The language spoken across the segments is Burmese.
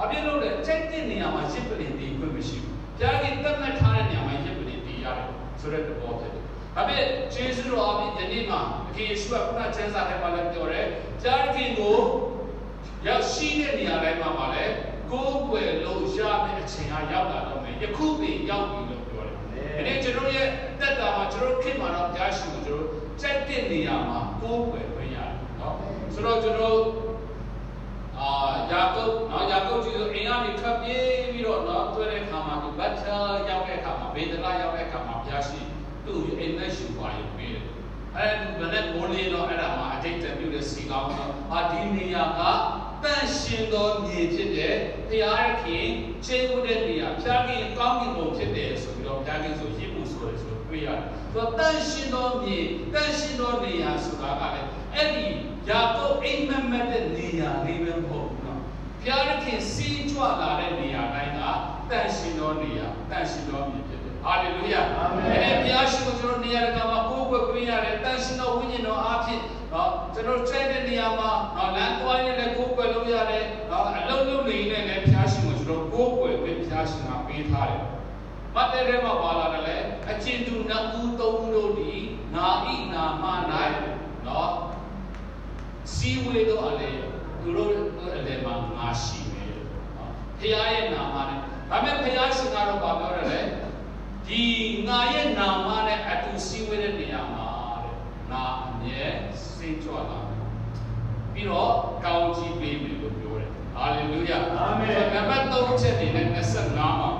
အပြည့်လို့လေစိတ်တဲ့နေရာမှာရှစ်ပလင်တည်ခွင့်မရှိဘူးဘုရားကြီးတတ်မှတ်ထားတဲ့နေရာမှာရှစ်ပလင်တည်ရတယ်ဆိုတဲ့သဘောဖြစ်တယ်အပြည့်ကျေးဇူးတော်အပြည့်ယနေ့မှာအခင်ယေရှုကခုနကျမ်းစာထဲမှာလည်းပြောတယ်ဘုရားခင်ကိုရောက်ရှိတဲ့နေရာတိုင်းမှာပါလေကိုယ်ွယ်လို့ရမယ့်အချိန်ဟာရောက်လာတော့မယ်ယခုပင်ရောက်ပြီလို့ပြောတယ်ဒီနေ့ကျွန်တော်ရဲ့တက်တာမှာကျွန်တော်ခင်မှာတော့ဘုရားရှင်ကိုကျွန်တော်ကြိုက်တဲ့နေရာမှာကိုယ်ွယ်ခွင့်ရတယ်နော်ဆိုတော့ကျွန်တော်ယာကုပ်ကြီးဆိုအင်အားကြီးထွက်ပြေးပြီးတော့နော်တွေ့တဲ့အခါမှာဒီဘတ်တာရောက်တဲ့အခါမှာဗေဒနာရောက်တဲ့အခါမှာဘုရားရှင်သူ့ရဲ့အိမ်မက်ရှူပါရင်ပေးတယ်အဲဒီဘယ်နဲ့မိုးလေးတော့အဲ့ဒါမှာအတိတ်တပြုတဲ့စီကောင်းတော့ဒီနေရာကတန်ရှင်သောမြေဖြစ်တဲ့ဘုရားခင်ခြေဝတ်တဲ့နေရာဘုရားခင်ကောင်းကင်ဘုံဖြစ်တယ်ဆိုပြီးတော့ဘုရားခင်ဆိုရစ်မှုဆိုတယ်ဆိုတွေ့ရတယ်ဆိုတော့တန်ရှင်သောမြေတန်ရှင်သောနေရာဆိုတာကလည်းအဲ့ဒီယာကုပ်အိမ်မက်မက်တဲ့နေရာလေးပဲမဟုတ်ဘူးနော်ဘုရားခင်စီးကြွလာတဲ့နေရာတိုင်းကတန်ရှင်သောနေရာတန်ရှင်သောမြေဖြစ်တယ်ဟာလေလုယာအာမင်အဲ့ဒီဘုရားရှင်ကိုကျွန်တော်နေရာကမှာကိုယ်ွယ်ခွင့်ရတယ်တန်ရှင်သောဝိညာဉ်တော်အားဖြင့်နော်ကျွန်တော်ကျဲတဲ့နေရာမှာနော်လမ်းသွားရင်လည်းကိုယ်ွယ်လို့ရတယ်နော်အလုံးလုံးနေနေလည်းဘုရားရှင်ကိုကျွန်တော်ကိုယ်ွယ်ခွင့်ဘုရားရှင်ကပေးထားတယ်မတ်တဲထဲမှာပါလာတယ်လေအကျဉ်သူနှစ်ဦးသုံးဦးတို့ဒီနာဤနာမ၌နော်စီဝေတော့အလေသူတို့အလေမှာငါရှိမယ်နော်ဘုရားရဲ့နာမနဲ့ဒါပေမဲ့ဘုရားရှင်ကတော့ပြောတယ်လေဒီငါရဲ့နာမနဲ့အတူစီဝေတဲ့နေရာမှာတဲ့ငါအမြဲစိတ်ကြွလာပြီးတော့ကောင်းချီးပေးမယ်လို့ပြောတယ်ဟာလေလုယာအာမင်နံပါတ်3ချက်နေနဲ့25မှာ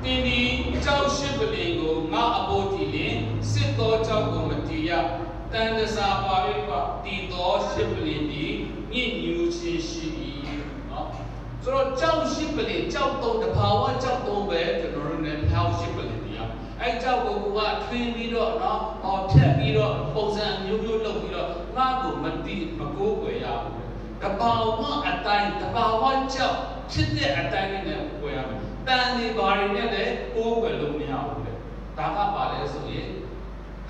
တင်းဒီကြောက်ရှိပလင်ကိုငါအဖို့တီလင်စစ်တော်ကြောက်ကိုမတီးရတန်တစားပါပဲကတီတော်ရှိပလင်ဒီညစ်ညူးခြင်းရှိ၏နော်ဆိုတော့ကြောက်ရှိပလင်ကြောက်တော့တဘာဝကြောက်တော့ပဲကျွန်တော်တို့ ਨੇ ဖျောက်ရှိပလင်ဒီအဲ့ကြောက်ကိုကထွင်းပြီးတော့နော်ဖြတ်ပြီးတော့ပုံစံမျိုးမျိုးလုပ်ပြီးတော့ငါ့ကိုမတီးမကိုးကွယ်ရဘူးတဘာဝအတိုင်းတဘာဝကြောက်ဖြစ်တဲ့အတိုင်းနဲ့ကွယ်ရမယ်တန်ဒီဘာတွေနဲ့လည်းကိုးကွယ်လို့မရဘူးလေဒါကပါလဲဆိုရင်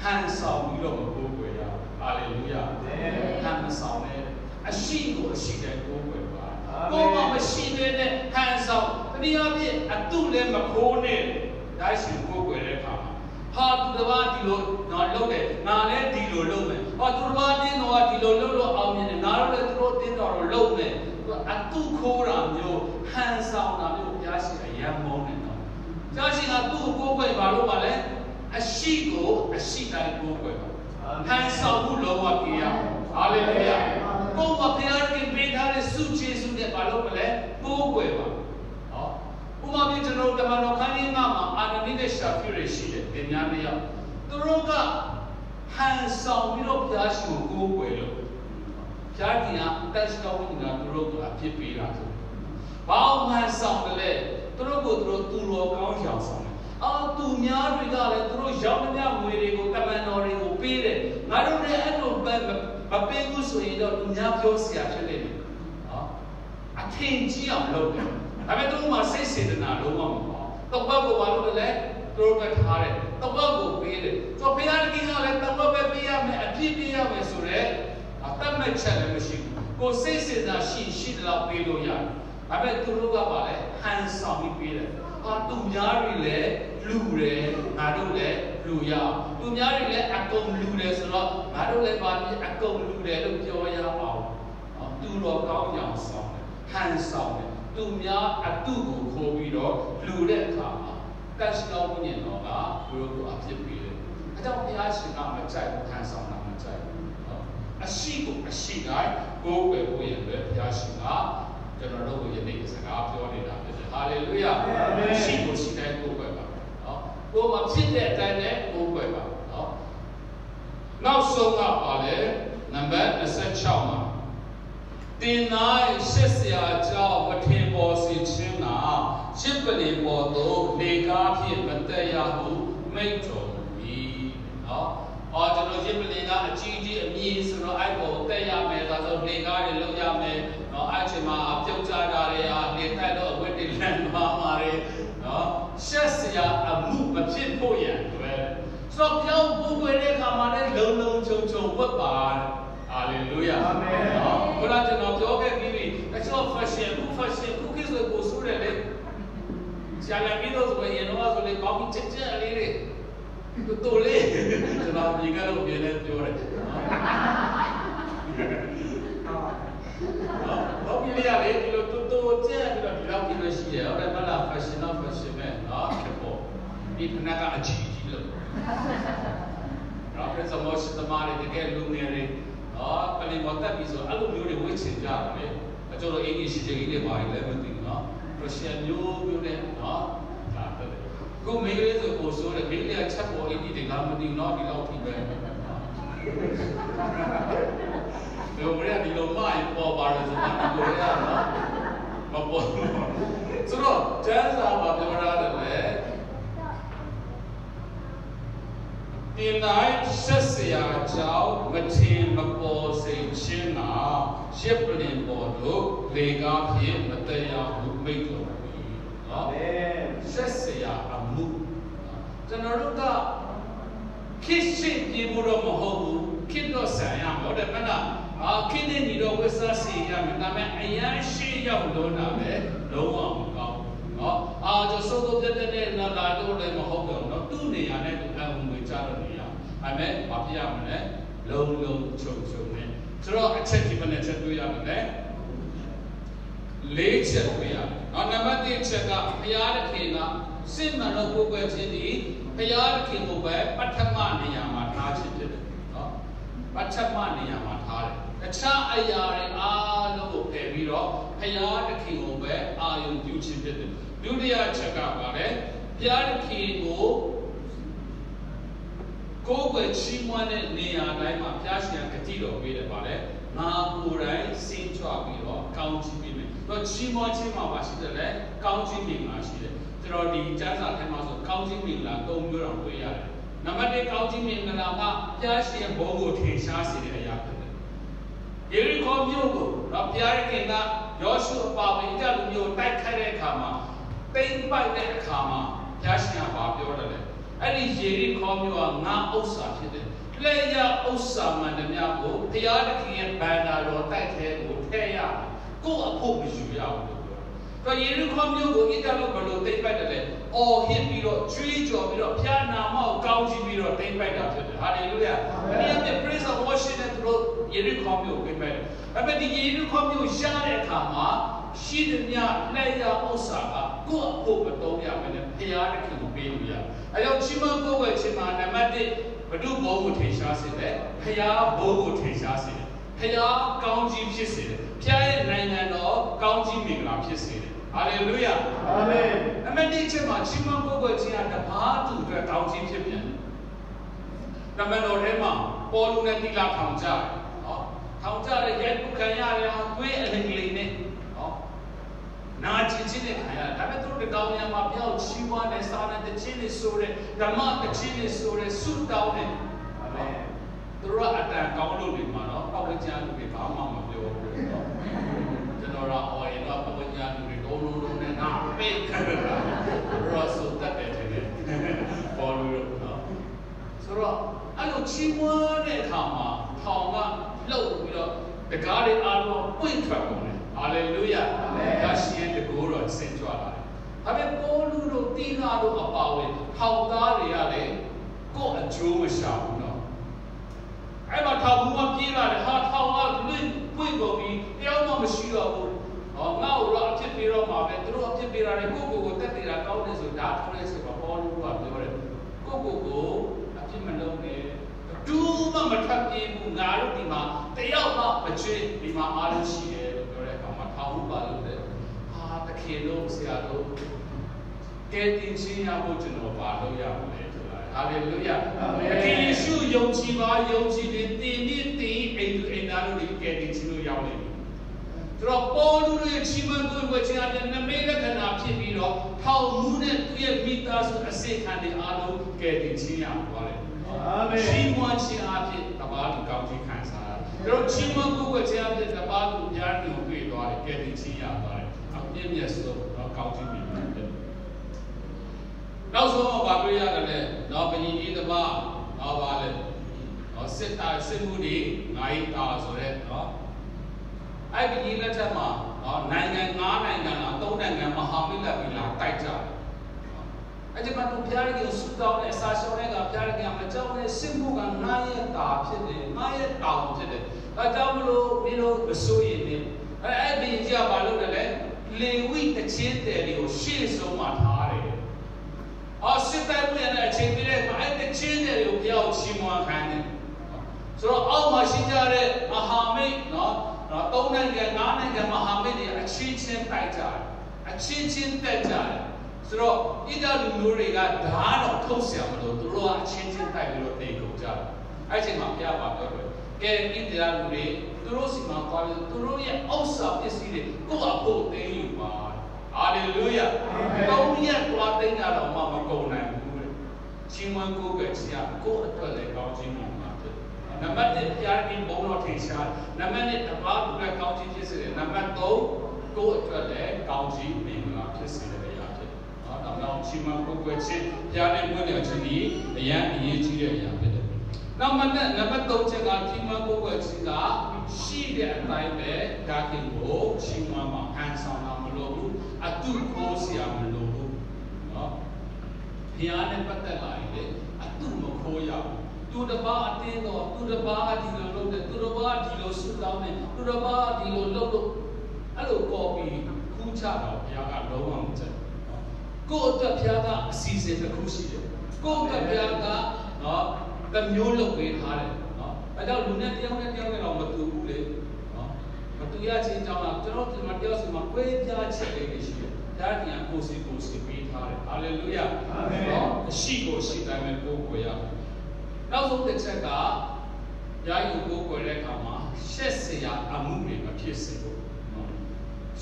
ဟန်ဆောင်ပြီးတော့မကိုးကွယ်ရဘူးဟာလေလုယာဟန်မဆောင်နဲ့အရှိကိုအရှိတဲ့ကိုးကွယ်ပါကိုယ်ကမရှိတဲ့ဟန်ဆောင်တနည်းအားဖြင့်အတုလည်းမခိုးနဲ့ဒါရှိကိုးကွယ်တဲ့အခါမှာဟာသူတစ်ပါးဒီလိုနော်လုပ်တယ်ငါလည်းဒီလိုလုပ်မယ်ဟာသူတစ်ပါးတင်းတော့ဒီလိုလုပ်လို့အောင်မြင်တယ်ငါတို့လည်းသူတို့တင်းတော့လုပ်မယ်အတုခိုးတာမျိုးဟန်ဆောင်တာမျိုးဘုရားရှိခိုးရမ်းမုန်းတယ်နော်ဘုရားရှိခိုးသူ့ကိုးကွယ်ပါလို့ပါလဲအရှိကိုအရှိတိုင်းကိုးကွယ်ပါဟန်ဆောင်မှုလုံးဝပြရဟာလေလုယာကိုယ်ကဘုရားခင်ပေးထားတဲ့စုကျေးဇူးနဲ့ပါလို့မလဲကိုးကွယ်ပါဥပမာပြကျွန်တော်တမန်တော်ခန်းကြီးမှာအာနနိနဲ့ရှာပြည့်ရရှိတယ်။ဒီများနှစ်ယောက်သူတို့ကဟန်ဆောင်ပြီးတော့ဘုရားရှင်ကိုကိုးကွယ်လို့ဘုရားကြီးကတက်စတော်ဝင်ကသူတို့ကအဖြစ်ပေးတာဆို။ဘာဟန်ဆောင်တယ်လဲသူတို့ကိုသူတော်ကောင်းဆောင်ဆောင်တယ်။အော်သူများတွေကလည်းသူတို့ရောက်တဲ့ငွေတွေကိုတမန်တော်တွေကိုပေးတယ်။ငါတို့လည်းအဲ့လိုမပေးဘူးဆိုရင်တော့သူများပြောเสียဖြစ်နေတယ်။ဟောအထင်ကြီးအောင်လုပ်တယ်။ဒါပေမဲ့သူတို့မှာစိတ်စေတနာလုံးဝမပေါ့။တော့ဘက်ကိုဘာလို့လဲသူတို့ကထားတယ်။တော့ဘက်ကိုပေးတယ်။ဆိုဘုရားကြီးကလည်းတော့ဘက်ပဲပေးရမယ်အပြည့်ပေးရမယ်ဆိုတော့တတ်မှတ်ချက်လည်းမရှိဘူး။ကိုစိတ်စေတနာရှိတယ်လို့ပေးလို့ရတယ်။ဒါပေမဲ့သူတို့ကပါလေဟန်ဆောင်ပြီးပေးတယ်။ဟာသူများတွေလည်းလူတယ်ငါတို့လည်းလူရအောင်။သူများတွေလည်းအကုန်လူတယ်ဆိုတော့ငါတို့လည်းပါပြီးအကုန်လူတယ်လို့ပြောရအောင်။သူတော်ကောင်းအောင်ဆောင်တယ်။ဟန်ဆောင်တယ်။သူများအတုကိုခိုးပြီးတော့လူတဲ့အခါမှာတန်ရှင်းတော်ဝိညာဉ်တော်ကဘုရားကိုအဖြစ်ပေးတယ်။အဲကြောင့်ဘုရားရှင်ကမကြိုက်ဘူးဟန်ဆောင်တာမကြိုက်ဘူး။အရှိကိုအရှိတိုင်းကိုယ်ပဲကိုယ်ရဲ့ပဲဘုရားရှင်ကကျွန်တော်တို့ကိုယနေ့စကားပြောနေတာဖြစ်တယ်။ဟာလေလုယာ။အာမင်။ရှိကိုရှိတိုင်းကိုယ်ပဲပါ။နော်။ကိုယ်မှာဖြစ်တဲ့အတိုင်းနဲ့ကိုယ်ပဲပါ။နော်။နောက်ဆုံးကပါလေနံပါတ်26မှာတင်နိုင်ရှစ်ဆရာကြောင့်မထင်ပေါ်စေခြင်းကရှစ်ပလင်ပေါ်သို့လေကားဖြင့်မတက်ရဟုမိန့်တော်မူ၏နော်။ကျွန်တော်ရှစ်ပလင်ကအကြီးကြီးအမြင့်ဆိုတော့အဲ့ပေါ်တက်ရမယ်ဒါဆိုလေကားတွေလုပ်ရမယ်နော်အဲ့ချိန်မှာပြုတ်ကြတာတွေဟာနေတက်တော့အဝတ်တွေလန့်ပါပါတယ်နော်ရှစ်ဆရာအမှုမဖြစ်ဖို့ရန်အတွက်ဆိုတော့ပြောင်းကိုယ်တဲ့အခါမှာလည်းလုံလုံချုံချုံဝတ်ပါဟာလေလုယာအာမင်။ဘုရားကျွန်တော်ပြောခဲ့ပြီးပြီ။အချို့ fashion ရှာလာပြီးတော့ဆိုရင်တော့ဆိုလေကောင်းပြီးချက်ချက်လေးတွေတူလေးကျွန်တော်ဒီကတော့ပြင်းနေပြောတယ်ဟုတ်ပြီလေလေဒီလိုတူချက်ပြီးတော့ဒီလောက်ပြလို့ရှိရဟုတ်တယ်မလား fashion ပဲနော်ဖြစ်ပေါ်ဒီခဏကအချီကြီးလို့နော်ပြစမောရှိသမားတွေတကယ်လူငယ်တွေနော်ပလင်မော်တက်ပြီးဆိုအဲ့လိုမျိုးတွေဝေ့ချင်ကြတယ်အကျိုးတော့အင်္ဂလိပ်ရှိတယ်ကြီးတွေပါလေမသိဘူးနော်ရုရှားမျိုးနဲ့နော်ဒါပဲကိုမိန်းကလေးဆိုပို့ဆိုတယ်မိန်းကလေးကချက်ပေါ်အင်္ဂလိပ်တွေကမသိဘူးနော်ဒီလောက်ထိပဲဘယ်လိုဒီလိုမိုင်းပေါ်ပါတယ်ဆိုတော့ဒီလိုရနော်မပေါ်ဆိုတော့ကျန်းစာပါပြောရတယ်လေဒီနိုင်ဆက်စရာကြောင့်မထင်မပေါ်စိတ်ချင်းကရှစ်ပလင်ပေါ်တို့လေကားဖြင့်မတရားဘူးမိတ်တော်ပြီနော်ဆက်စရာအမှုကျွန်တော်တို့ကခိရှိပြေဖို့တော့မဟုတ်ဘူးခိတော့ဆံရမှာဟုတ်တယ်မလားခိနေနေတော့ဝိစားစီရမယ်ဒါပေမဲ့အရန်ရှိရောက်လို့နာပဲလုံးဝမကောင်းနော်ကျွန်တော်စိုးစိုးပြတဲ့နော်လာတော့လည်းမဟုတ်တော့နော်သူ့နေရာနဲ့သူအုံငွေချတော့နေရဒါပေမဲ့ဘာဖြစ်ရမလဲလုံးလုံးချုံချုံနဲ့ဆိုတော့အချက်ဒီမနဲ့ချက်တွေ့ရမယ်လေလေးချက်တွေ့ရမယ်နော်နံပါတ်1ချက်ကဘုရားသခင်ကစစ်မှန်တော့ကိုယ်ွယ်ခြင်းဒီဘုရားသခင်ကိုပဲပထမနေရာမှာထားခြင်းဖြစ်တယ်နော်ပထမနေရာမှာထားတယ်တခြားအရာတွေအားလုံးကိုဖယ်ပြီးတော့ဘုရားသခင်ကိုပဲအာရုံပြုခြင်းဖြစ်တယ်ဒုတိယချက်ကပါလေဘုရားသခင်ကိုကိုယ်ွယ်ချီးမွမ်းတဲ့နေရာတိုင်းမှာဘုရားရှင်ကတည်တော်ပေးတယ်ပါလေငါကိုယ်တိုင်စင်ကြွပြီးတော့ကောင်းချီးပေးမယ်တော့ချီးမွမ်းခြင်းမှာပါရှိတယ်လေကောင်းချီးမင်္ဂလာရှိတယ်ကျွန်တော်ဒီကျမ်းစာထဲမှာဆိုကောင်းချီးမင်္ဂလာ၃မျိုးတောင်တွေ့ရတယ်နံပါတ်1ကောင်းချီးမင်္ဂလာကဘုရားရှင်ဘုန်းကိုထင်ရှားစေတဲ့အရာဖြစ်တယ်ယေရီခေါမြို့ကိုတော့ဘုရားခင်ကယောရှုအပါဝင်ကြလူမျိုးတိုက်ခိုက်တဲ့အခါမှာတိမ်ပိုက်တဲ့အခါမှာဘုရားရှင်ကပြောတယ်လေအဲ့ဒီယေရီခေါမြို့ကငါဥစ္စာဖြစ်တယ်လေယာဥစ္စာမှန်တယ်များကိုဘုရားသခင်ရဲ့ဘန္တာတော်တိုက်ထဲကိုထည့်ရကိုယ့်အဖို့မယူရဘူးလို့ပြောယေရီခေါမြို့ကိုဣသလူဘလို့တိမ်ပိုက်တယ်လေအော်ဟစ်ပြီးတော့ကျွေးကြော်ပြီးတော့ဘုရားနာမကိုကောင်းချီးပြီးတော့တိမ်ပိုက်တာဖြစ်တယ်ဟာလေလုယာဒီအပြင် praise and worship နဲ့သူတို့ယေရီခေါမြို့ကိုပြတယ်အဲ့ဒီယေရီခေါမြို့ရတဲ့အခါမှာရှိတဲ့မြလက်ရဥစ္စာကကိုယ့်အဖို့မတော်ရမယ်နဲ့ဘုရားသခင်ကိုပေးလို့ရအဲကြောင့်ချီးမွမ်းကိုယ်ဝယ်ခြင်းမှာနံပါတ်1ဘုဒ္ဓဘုံကိုထင်ရှားစေတယ်ဘုရားဘုံကိုထင်ရှားစေတယ်ဘုရားကောင်းကြီးဖြစ်စေတယ်ဘုရားရဲ့နိုင်ငံတော်ကောင်းကြီးမင်္ဂလာဖြစ်စေတယ်ဟာလေလုယာအာမင်အမန်ဒီချက်မှာချီးမွမ်းကိုယ်ဝယ်ခြင်းကတပါးသူအတွက်ကောင်းကြီးဖြစ်ပြန်တယ်နံပါတ်တော်ထဲမှာပေါ်လူနဲ့တိလာထောင်ကြတယ်နော်ထောင်ကြတဲ့ရဲပုခံရတယ်သွေးအလင်းလေးနဲ့နော်နာကျင်ခြင်းနဲ့ခံရတယ်ဒါပေမဲ့သူတို့ဒီကောင်းများမှာပြောက်ချီးမွမ်းတဲ့စာနဲ့တခြင်းတွေဆိုတဲ့ဓမ္မတခြင်းတွေဆိုတဲ့ဆုတောင်းတဲ့အာမင်သူတို့ကအတန်ကောင်းလို့ဒီမှာနော်ပတ်ဝန်းကျင်လူတွေဘာမှမပြောဘူးနော်ကျွန်တော်တော့အော်ရင်တော့ပတ်ဝန်းကျင်လူတွေလုံးနဲ့နာပိတ်ခါတာရောဆိုတတ်တယ်တဲ့ပေါ်လို့နော်ဆိုတော့အဲ့လိုချီးမွမ်းတဲ့အခါမှာထောင်ကလှုပ်ပြီးတော့တကားတွေအားလုံးပွင့်ထွက်ကုန်တယ်ဟာလေလုယာအာမင်ဒါရှိရဲ့တကူတော်ဆင်ကြွလာတယ်ဒါပေမဲ့ပေါ်လူတို့တိကားတို့အပါဝင်ထောင်သားတွေကလည်းကိုယ်အကျိုးမရှာဘူးနော်အဲ့မှာထောင်ဘူးမပြေးလာတယ်ဟာထောင်ကလွင့်ပွင့်ကုန်ပြီးတယောက်မှမရှိတော့ဘူးဟောငါ့ကိုတော့အဖြစ်ပေးတော့မှာပဲသူတို့အဖြစ်ပေးရတယ်ကိုကိုတက်နေတာကောင်းတယ်ဆိုဒါထောင်းလဲဆိုတော့ပေါ်လူတို့ကပြောတယ်ကိုအဖြစ်မလုပ်နဲ့တူးမှမထပ်ပြေးဘူးငါတို့ဒီမှာတယောက်မှမချွေးဒီမှာအားလုံးရှိတယ်လို့ပြောတဲ့အခါမှာထောင်ဘူးပါလို့လေဟာတခင်တို့ဆရာတို့ကဲတင်ချင်းရဖို့ကျွန်တော်ပါလို့ရပါလေဆိုတာဟာလေလုယာအာမင်တခင်ယေရှုယုံကြည်ပါယုံကြည်တဲ့တင်နေ့တင်အိမ်သူအိမ်သားတို့ဒီကဲတင်ချင်းလို့ရောက်နေပြီဆိုတော့ပေါ်လူတွေချီးမွမ်းကိုယ်ဝယ်ခြင်းအပြင်နမိတ်လက္ခဏာဖြစ်ပြီးတော့ထောင်မှုနဲ့သူရဲ့မိသားစုအစိတ်ခံတဲ့အားလုံးကဲတင်ချင်းရသွားတယ်အာမင်ချီးမွမ်းခြင်းအပြင်တပါးလူကောင်းခြင်းခံစားရတယ်တို့ချီးမွမ်းကိုယ်ဝယ်ခြင်းအပြင်တပါးလူများလူတွေ့သွားတယ်ကဲတင်ချင်းရသွားတယ်အပြည့်မြတ်ဆုံးတော့ကောင်းခြင်းဖြစ်တယ်နောက်ဆုံးဘာတွေ့ရတယ်လဲတော့ဘယင်ကြီးတပါးတော့ပါလေတော့စစ်မှုတွေငါးရီတာဆိုတဲ့နော်အဲ့ဒီလက်ထက်မှာနိုင်ငံ9နိုင်ငံလား3နိုင်ငံမဟာမိတ်လက်ပြီးလာတိုက်ကြတယ် အဲ့ဒီမှာသူဘုရားကြီးကိုဆုတောင်းတဲ့အစာရှောင်တဲ့ကဘုရားကြီးကမကြောက်နဲ့စစ်မှုကငါရဲ့တာဖြစ်တယ်ငါရဲ့တောင်းဖြစ်တယ်ဒါကြောင့်မလို့မင်းတို့မစိုးရိမ်နဲ့အဲ့ဒီကြပါလို့လည်းလေဝိတချင်းတယ်တွေကိုရှေ့ဆုံးမှာထားတယ်စစ်တပ်ဝင်တဲ့အချိန်ပြည့်တဲ့အဲ့ဒီချင်းတယ်တွေကိုဘုရားချီးမွမ်းခိုင်းတယ်ဆိုတော့အောက်မှာရှိကြတဲ့မဟာမိတ်နော်၃နိုင်ငံ၅နိုင်ငံမဟာမိတ်တွေအချင်းချင်းတိုက်ကြတယ်အချင်းချင်းတက်ကြတယ်ဆိုတော့ဣဒလူမျိုးတွေကဓာတ်တော့ထုတ်ဆရာမလို့သူတို့ကအချင်းချင်းတိုက်ပြီးတော့တိတ်ကုန်ကြတယ်အဲ့ချိန်မှာဘုရားပြောတယ်ကဲဣဒလူတွေသူတို့စီမှာသွားပြီးသူတို့ရဲ့အောက်စာပစ္စည်းတွေကိုယ့်အဖို့သိမ်းယူပါဟာလေလုယာကောင်းရက်သွားသိမ်းတာတော့မှမကုန်နိုင်ဘူးတဲ့ချင်းမန်ကိုကဆရာကိုယ့်အတွက်လည်းကောင်းခြင်းမှာဖြစ်နံပါတ်1ဘုရားကြီးဘုံတော်ထင်ရှားနံပါတ်2တပါးသူလည်းကောင်းခြင်းဖြစ်စေတယ်နံပါတ်3ကိုယ့်အတွက်လည်းကောင်းခြင်းမင်္ဂလာဖြစ်စေတယ်ဒါကြောင့်ချင်းမကိုယ်ကိုယ်ချင်းဘုရားနဲ့မွေးလျော်ခြင်းဒီအရန်အရေးကြီးတဲ့အရာဖြစ်တယ်။နောက်မှနံပါတ်3ချက်ကချင်းမကိုယ်ကိုယ်ချင်းကရှိတဲ့အတိုင်းပဲဒါခင်ကိုချင်းမမှာဟန်ဆောင်တာမလို့ဘူးအတုကိုးစရာမလို့ဘူး။နော်ဘုရားနဲ့ပတ်သက်လာရင်လေအတုမခိုးရဘူး။သူတစ်ပါးအတင်းတော့သူတစ်ပါးဒီလိုလုပ်တယ်သူတစ်ပါးဒီလိုဆုတောင်းတယ်သူတစ်ပါးဒီလိုလုပ်လို့အဲ့လိုကော်ပီခူးချတော့ဘုရားကလုံးဝမကြိုက်ကိုယ့်အတွက်ဘုရားကအစီအစဉ်တစ်ခုရှိတယ်ကိုယ့်အတွက်ဘုရားကနော်တစ်မျိုးလုပ်ပေးထားတယ်နော်အဲကြောင့်လူနဲ့တယောက်နဲ့တယောက်နဲ့တော့မတူဘူးလေနော်မတူရချင်းကြောင့်လားကျွန်တော်ဒီမှာတယောက်စီမှာကွဲပြားချက်လေးတွေရှိတယ်ဒါကကိုယ်စီပေးထားတယ်ဟာလေလုယာအာမင်နော်အရှိကိုရှိတိုင်းပဲကိုယ်ကိုရနောက်ဆုံးတစ်ချက်ကယာယီကိုယ်ကိုတဲ့အခါမှာရှက်စရာအမှုတွေမဖြစ်စေဘူး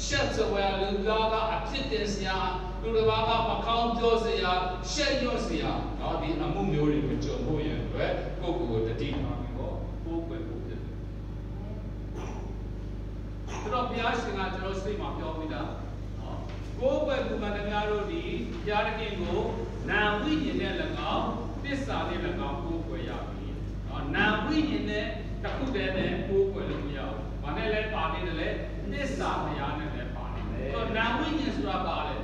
ရှက်စရာလူကအဖြစ်တင်စရာလူတစ်ပါးကမကောင်းပြောစရာရှက်ရွံ့စရာနော်ဒီအမှုမျိုးတွေမကြုံဖို့ရန်အတွက်ကိုယ့်ကိုယ်တတိထားပြီးတော့ကိုယ်ကိုယ်ကိုဖြစ်တယ်။ဒါတော့ဘုရားရှင်ကကျွန်တော်စိတ်မှာပြောပြီးသားနော်ကိုယ်ကိုယ်ဘုရားတရားတို့ဒီဘုရားသခင်ကိုနာဝိညာဉ်နဲ့၎င်းသစ္စာနဲ့၎င်းကိုယ်ကိုယ်ရပြီ။နော်နာဝိညာဉ်နဲ့တစ်ခုတည်းနဲ့ကိုယ်ကိုယ်လို့မရဘူး။ဘာနဲ့လဲပါနေတယ်လဲသစ္စာတရားနဲ့လည်းပါနေတယ်။ဆိုတော့နာဝိညာဉ်ဆိုတာပါလေ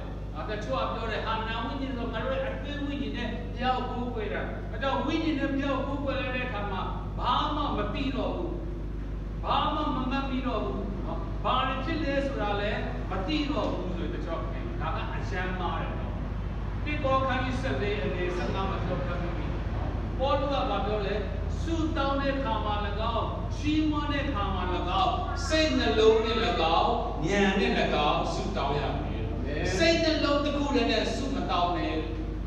တချို့ကပြောတယ်ဟာနာဝိညာဉ်ဆိုငါတို့ရဲ့အသွေးဝိညာဉ်နဲ့ဘုရားကိုကိုးကွယ်တာအဲကြောင့်ဝိညာဉ်နဲ့ဘုရားကိုကိုးကွယ်လိုက်တဲ့အခါမှာဘာမှမပြီးတော့ဘူးဘာမှမမှတ်ပြီးတော့ဘူးဘာတွေဖြစ်လဲဆိုတာလည်းမသိတော့ဘူးဆိုတချို့ကဒါကအရှမ်းမာတယ်နော်ဒီပေါ်ခါကြီးဆက်လေးအနေဆက်နာမပြောပြမိပြီပေါ်လူကပြောလဲစူတောင်းတဲ့ခါမှာ၎င်းရှင်းမတဲ့ခါမှာ၎င်းစိတ်နှလုံးနဲ့၎င်းဉာဏ်နဲ့၎င်းစူတောင်းရမယ်စိတ်နှလုံးတစ်ခုတည်းနဲ့စုမတောင်းနဲ့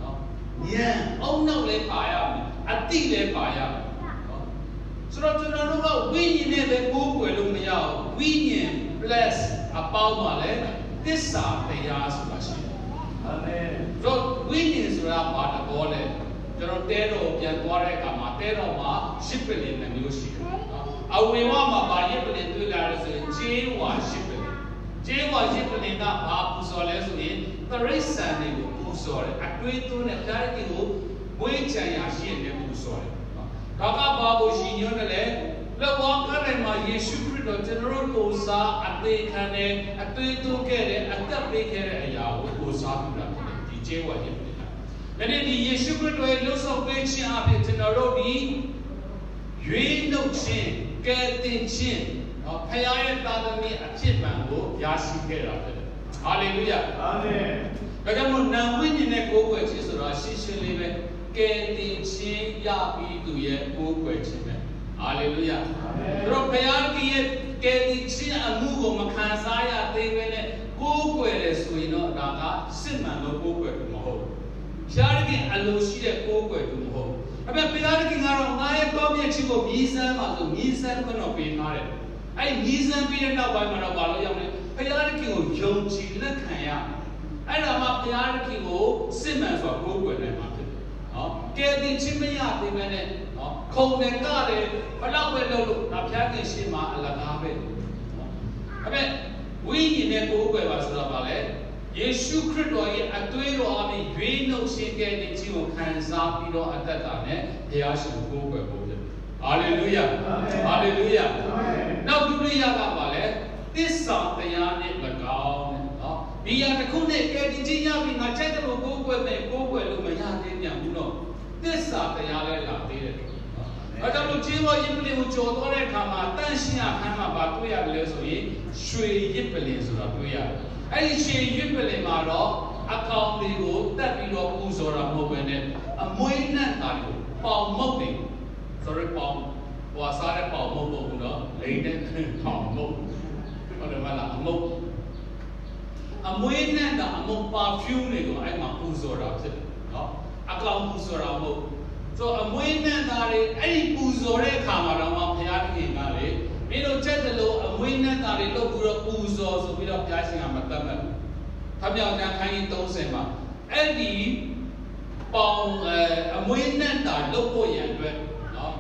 နော်ဉာဏ်အုံနောက်လည်းပါရမယ်အတိလည်းပါရမယ်နော်ဆိုတော့ကျွန်တော်တို့ကဝိညာဉ်နဲ့ပဲကိုးကွယ်လို့မရဘူးဝိညာဉ် plus အပေါင်းမှာလည်းသစ္စာတရားဆိုတာရှိတယ်အာမင်ဆိုတော့ဝိညာဉ်ဆိုတာဘာတဘောလဲကျွန်တော်တဲတော်ပြန်သွားတဲ့အခါမှာတဲတော်မှာရှစ်ပလင်နှမျိုးရှိတယ်နော်အဝေဝမှာဘာရစ်ပလင်တွေ့လာလို့ဆိုရင်ခြေဝါရှစ်ပလင်ခြေဝါရှစ်ပလင်ကဘာပူဇော်လဲဆိုရင်သရိษံတွေကိုပူဇော်တယ်အတွေးသွင်းတဲ့တရားတွေကိုမွေးချမ်းရာရှိတဲ့ပူဇော်တယ်နော်ဒါကဘာကိုရှင်ညွှန်းတယ်လဲလောကထဲမှာယေရှုခရစ်တော်ကျွန်တော်တို့ကိုစားအသေးခံတယ်အသွေးသွင်းခဲ့တယ်အသက်ပေးခဲ့တဲ့အရာကိုစားပြုတာဖြစ်တယ်ဒီခြေဝါရှစ်ပလင်လည်းဒီယေရှုခရစ်တော်ရဲ့လှုပ်ဆောင်ပေးခြင်းအပြင်ကျွန်တော်တို့ဒီရွေးနှုတ်ခြင်းကယ်တင်ခြင်းနော်ဖခင်ရဲ့တာသမီအဖြစ်မှန်ကိုရရှိခဲ့တာဖြစ်တယ်။ဟာလေလုယာ။အာမင်။ဒါကြောင့်မို့နာဝိညာဉ်နဲ့ကိုးကွယ်ခြင်းဆိုတာရှင်းရှင်းလေးပဲကယ်တင်ခြင်းရပြီးသူရဲ့ကိုးကွယ်ခြင်းပဲ။ဟာလေလုယာ။အာမင်။ဒါတော့ဖခင်ရဲ့ကယ်တင်ခြင်းအမှုကိုမခံစားရသေးဘဲနဲ့ကိုးကွယ်တယ်ဆိုရင်တော့ဒါကစစ်မှန်သောကိုးကွယ်မှုမဟုတ်ဘူး။ဖခင်အလိုရှိတဲ့ကိုးကွယ်မှုမဟုတ်ဘူး။အဲ့မဲ့ဘုရားသခင်ကတော့ငါရဲ့ကောင်းမြတ်ခြင်းကိုမြည်ဆန်းပါဆိုမြည်ဆန်းခွင့်တော်ပေးထားတယ်။အဲ့မြည်ဆန်းပြီးတဲ့နောက်ပိုင်းမှာတော့ဘာလို့ရောက်လဲ။ဘုရားသခင်ကိုယုံကြည်လက်ခံရမယ်။အဲ့ဒါမှဘုရားသခင်ကိုစစ်မှန်စွာကိုးကွယ်နိုင်မှာဖြစ်တယ်။နော်။ကယ်တင်ခြင်းမရသေးဘဲနဲ့နော်ခုံနဲ့ကတယ်ဘလောက်ပဲလုပ်လို့ဒါဘုရားသခင်ရှေ့မှာအလကားပဲ။နော်။အဲ့မဲ့ဝိညာဉ်နဲ့ကိုးကွယ်ပါဆိုတော့ဘာလဲ။ယေရှုခရစ်တော်ရဲ့အသွေးတော်အပြင်ရွေးနှုတ်ခြင်းကဲ့တင်ခြင်းကိုခံစားပြီးတော့အသက်တာနဲ့ဘုရားရှင်ကိုးကွယ်ဖို့ဖြစ်တယ်။ဟာလေလုယာ။ဟာလေလုယာ။နောက်ဒုတိယကပါလဲသစ္စာတရားနဲ့၎င်းနော်။ဒီ ဒီရတစ်ခုနဲ့ကဲဒီချင်းရပြီငါချက်တယ်လို့ကိုးကွယ်မယ်ကိုးကွယ်လို့မရသေးပြန်ဘူးတော့သစ္စာတရားလည်းလာသေးတယ်အဲဒါလို့ခြေပေါ်ရစ်ပလင်ကိုကြော်သွားတဲ့အခါမှာတန့်ရှင်းအခန်းမှာတွေ့ရတယ်လဲဆိုရင်ရွှေရစ်ပလင်ဆိုတာတွေ့ရတယ်အဲ့ဒီရွှေရစ်ပလင်မှာတော့အကောင်တွေကိုတက်ပြီးတော့ပူဇော်တာမဟုတ်ဘဲနဲ့အမွေးနဲ့တာတွေကိုပေါင်မုတ်တွေဆိုရပေါင်ဟိုစားတဲ့ပေါင်မုတ်ပေါ့ဘူးနော်လိမ့်တဲ့ပေါင်မုတ်ဟုတ်တယ်မလားအမုတ်အမွေးနဲ့တာအမုတ်ပါဖျူးတွေကိုအဲ့မှာပူဇော်တာဖြစ်တယ်နော်အကောင်ပူဇော်တာမဟုတ်ဆိုအမွေးနဲ့တာတွေအဲ့ဒီပူဇော်တဲ့အခါမှာတော့ဘုရားသခင်ကလေမင်းတို့ချက်တယ်လို့အမွေးနဲ့တာတွေလုပ်ပြီးတော့ပူဇော်ဆိုပြီးတော့ဘုရားရှင်ကမတတ်မှတ်ဘူးဖျောက်ပြန်ခိုင်း30မှာအဲ့ဒီပေါင်အမွေးနဲ့တာလုပ်ဖို့ရန်အတွက်နော်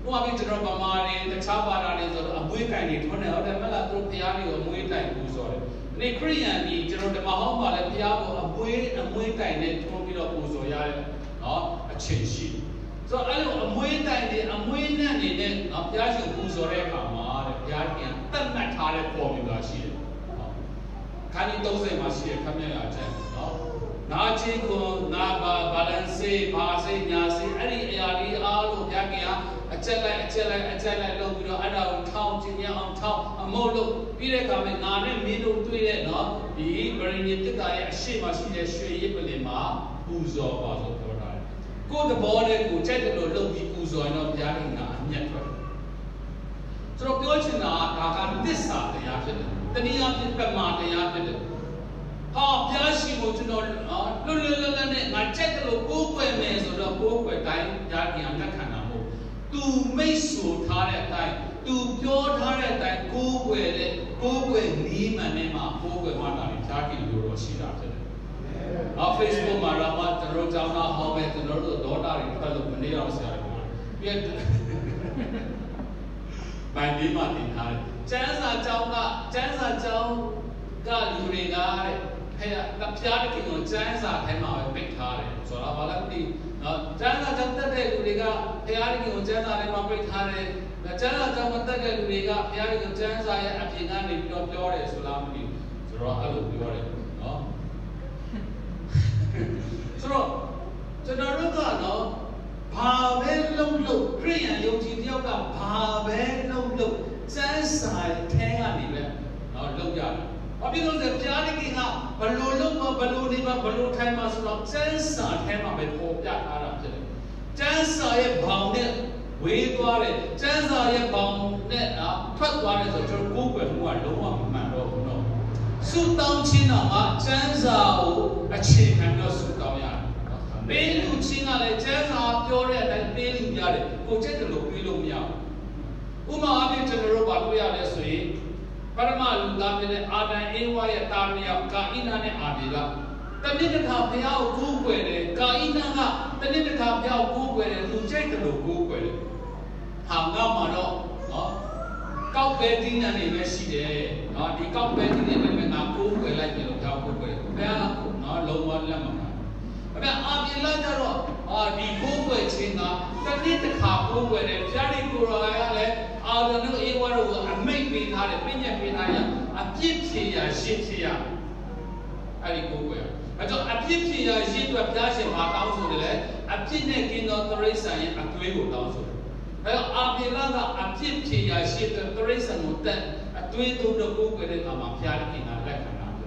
ဟိုအပြင်ကျွန်တော်ဗမာတွေတခြားဘာသာတွေဆိုတော့အမွေးကင်တွေထွန်းတယ်ဟုတ်တယ်မလားသူတို့ဘုရားတွေကိုအမွေးတိုင်ပူဇော်တယ်ဒီခရိယန်ဒီကျွန်တော်ဓမ္မဟောင်းမှာလည်းဘုရားကိုအမွေးတိုင်နဲ့ထွန်းပြီးတော့ပူဇော်ရတယ်နော်အချိန်ရှိဆိုတော့အဲ့လိုအမွေးတိုင်တွေအမွေးနဲ့နေတဲ့နော်ဘုရားရှင်ပူဇော်တဲ့အခါမှာတဲ့ဘုရားခင်တတ်မှတ်ထားတဲ့ပေါ်မြူလာရှိတယ်ခန်းကြီး30မှာရှိတဲ့ခမ်းမြတ်ရာချက်နော်နာချင်းကိုနာဘာလန်စေဘာစေညာစေအဲ့ဒီအရာလေးအားလို့ဘုရားခင်ကအချက်လိုက်လုပ်ပြီးတော့အဲ့ဒါကိုထောင်းကျင်ရအောင်ထောင်းအမုတ်လို့ပြီးတဲ့အခါမှာငါနဲ့မင်းတို့တွေ့တဲ့နော်ဒီဗရိညတိကရဲ့အရှိမရှိတဲ့ရွှေရစ်ပလင်မှာပူဇော်ပါဆိုပြောတာကိုယ်တဘောနဲ့ကိုချက်တယ်လို့လုပ်ပြီးပူဇော်ရင်တော့ဘုရားခင်ကအမျက်ထွက်ဆိုတော့ပြောချင်တာဒါကသစ္စာတရားဖြစ်တယ်တနည်းအားဖြင့်ပမာတရားဖြစ်တယ်ဟာဘုရားရှင်ကိုကျွန်တော်လွတ်နဲ့ငါချက်တယ်လို့ကိုးကွယ်မယ်ဆိုတော့ကိုးကွယ်တိုင်းဘုရားခင်ကလက်ခံတာမဟုတ်သူမိတ်ဆိုထားတဲ့အတိုင်းသူပြောထားတဲ့အတိုင်းကိုးကွယ်နီးမှန်နဲ့မှကိုးကွယ်မှတာဘုရားခင်လိုတော့ရှိတာဖြစ်တယ်။ Facebook မှာတော့ကျွန်တော်ကြောင်းသားဟောမယ်ကျွန်တော်တို့ဒေါတာတွေထွက်လို့မနေတော့ဆရာတွေပြည့်ပိုင်ပြီးမှတင်ထားတယ်။ကျမ်းစာကြောင်းကလူတွေကတဲ့ဖျားတဲ့ခင်ကိုကျမ်းစာထဲမှာပဲပိတ်ထားတယ်ဆိုတော့ဘာလဲမသိနော်ကျမ်းစာကြောင်းတက်တဲ့လူတွေကဖျားတဲ့ခင်ကိုကျမ်းစာထဲမှာပိတ်ထားတယ်ကျမ်းစာကြောင်းမတက်တဲ့လူတွေကဖျားတဲ့ခင်ကျမ်းစာရဲ့အပြင်ကနေပြီးတော့ပြောတယ်ဆိုလားမသိဆိုတော့အဲ့လိုပြောတယ်နော်ဆိုတော့ကျွန်တော်တို့ကနော်ဘာပဲလုံးလို့ခရိယန်ယုံကြည်တယောက်ကဘာပဲလုံးလို့စမ်းစာထဲကနေပဲနော်လုံးရတယ်။ဘာဖြစ်လို့လဲဘုရားသခင်ကဘလို့လုံးမဘလို့နေမဘလို့ထိုင်မှာဆိုတော့စမ်းစာထဲမှာပဲပေါ်ပြထားတာဖြစ်တယ်။စမ်းစာရဲ့ဘောင်နဲ့ဝေးသွားတယ်။စမ်းစာရဲ့ဘောင်နဲ့ထွက်သွားတယ်ဆိုတော့ကျွန်တော်ကိုယ်ပဲမှုကလုံးဝမမှန်တော့ဘူးနော်။ဆုတောင်းခြင်းတော့စမ်းစာကိုအခြေခံတော့ဆုတောင်းရတယ်။ပေးလူချင်းကလည်းကျမ်းစာပြောတဲ့အတိုင်းပေးလူရတယ်ကိုချက်တယ်လို့ပေးလို့မရဘူးဥမာအပြင်ကျွန်တော်တို့ဘာလို့ရလဲဆိုရင်ပရမလူသားဖြစ်တဲ့အာဒံအေဝါရဲ့တာမယောက်ကာဣနာနဲ့အာဘေလတနည်းတစ်ခါဘုရားကိုကိုးကွယ်တယ်ကာဣနာကတနည်းတစ်ခါဘုရားကိုကိုးကွယ်တယ်လူချက်တယ်လို့ကိုးကွယ်တယ်ဟာငါမှတော့နော်ကောက်ပဲဒီနံနေပဲရှိတယ်နော်ဒီကောက်ပဲဒီနံနေပဲငါကိုးကွယ်လိုက်တယ်လို့ဘုရားကိုးကွယ်တယ်ဘုရားနော်လုံးဝလက်မခံအဲ့ဒါအာပြေလာကြတော့ဒီကိုးကွယ်ခြင်းကတနည်းတစ်ခါကိုးကွယ်တယ်ဘုရားဒီကိုယ်တော်ကလည်းအာရနုအေဝါတို့ကအမိတ်ပေးထားတယ်ပြညတ်ပေးထားရအပြစ်ဖြေရရှင်းဖြေရအဲ့ဒီကိုးကွယ်အဲ့တော့အပြစ်ဖြေရရှင်းအတွက်ဘုရားရှင်မှာတောင်းဆိုတယ်လေအပြစ်နဲ့ကင်းသောတရိစ္ဆာန်ရဲ့အသွေးကိုတောင်းဆိုတယ်အဲ့တော့အာပြေလာကအပြစ်ဖြေရရှင်းတဲ့တရိစ္ဆာန်ကိုတက်အသွေးတို့ကိုးကွယ်တဲ့အခါမှာဘုရားရှင်ကလက်ခံတာပဲ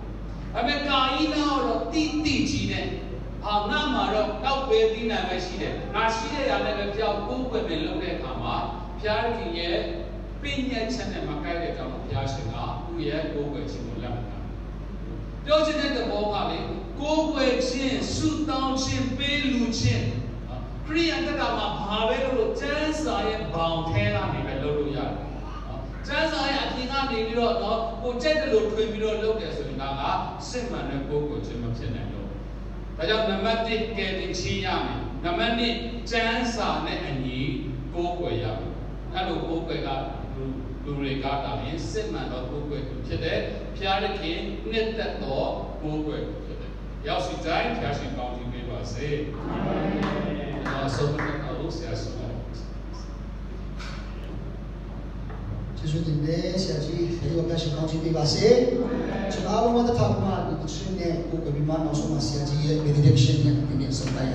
အမေကာဣနာတော့တိကြီးနဲ့ဟာငါမှာတော့တောက်ပေးပြီးနိုင်ပဲရှိတယ်ငါရှိတဲ့ရလည်းပဲပြောက်ကိုးကွယ်မယ်လုပ်တဲ့အခါမှာဘုရားခင်ရဲ့ပြည့်ညက်ချက်နဲ့မကိုက်တဲ့ကြောင့်ဘုရားရှင်ကသူ့ရဲ့ကိုးကွယ်ခြင်းကိုလက်မခံပြောချင်တဲ့သဘောကလေကိုးကွယ်ခြင်းဆုတောင်းခြင်းပေးလူခြင်းခရိယန်တက်တာမှာဘာပဲလို့ကျမ်းစာရဲ့ဘောင်ထဲကနေပဲလုပ်လို့ရတယ်ကျမ်းစာရဲ့အပြင်ကနေပြီးတော့ကိုကြိုက်တယ်လို့ထွင်ပြီးတော့လုပ်တယ်ဆိုရင်ဒါကစစ်မှန်တဲ့ကိုးကွယ်ခြင်းမဖြစ်နိုင်ဘူးဒါကြောင့်နံပါတ်1ကဲတင်ချရမယ်နံပါတ်2ကျမ်းစာနဲ့အညီကိုးကွယ်ရမယ်အဲ့လိုကိုးကွယ်ကလူတွေကဒါရင်စစ်မှန်တော့ကိုးကွယ်ဖြစ်တယ်ဘုရားသခင်နှစ်သက်တော့ကိုးကွယ်ဖြစ်တယ်ရောက်စီတိုင်းဘုရားရှင်ကောင်းချီးပေးပါစေအာမင်ဆုံးမတော်ဆရာဆုံး ကျေးဇူးတင်တယ်ဆရာကြီးဒီဝကရှိကောင်းချီးပေးပါစေကျွန်တော်တို့မတထားမှဒီချင်းနဲ့ကိုကပြီးမှနောက်ဆုံးမှာဆရာကြီးရဲ့ benediction နဲ့ဒီနေ့ဆုံးလိုက်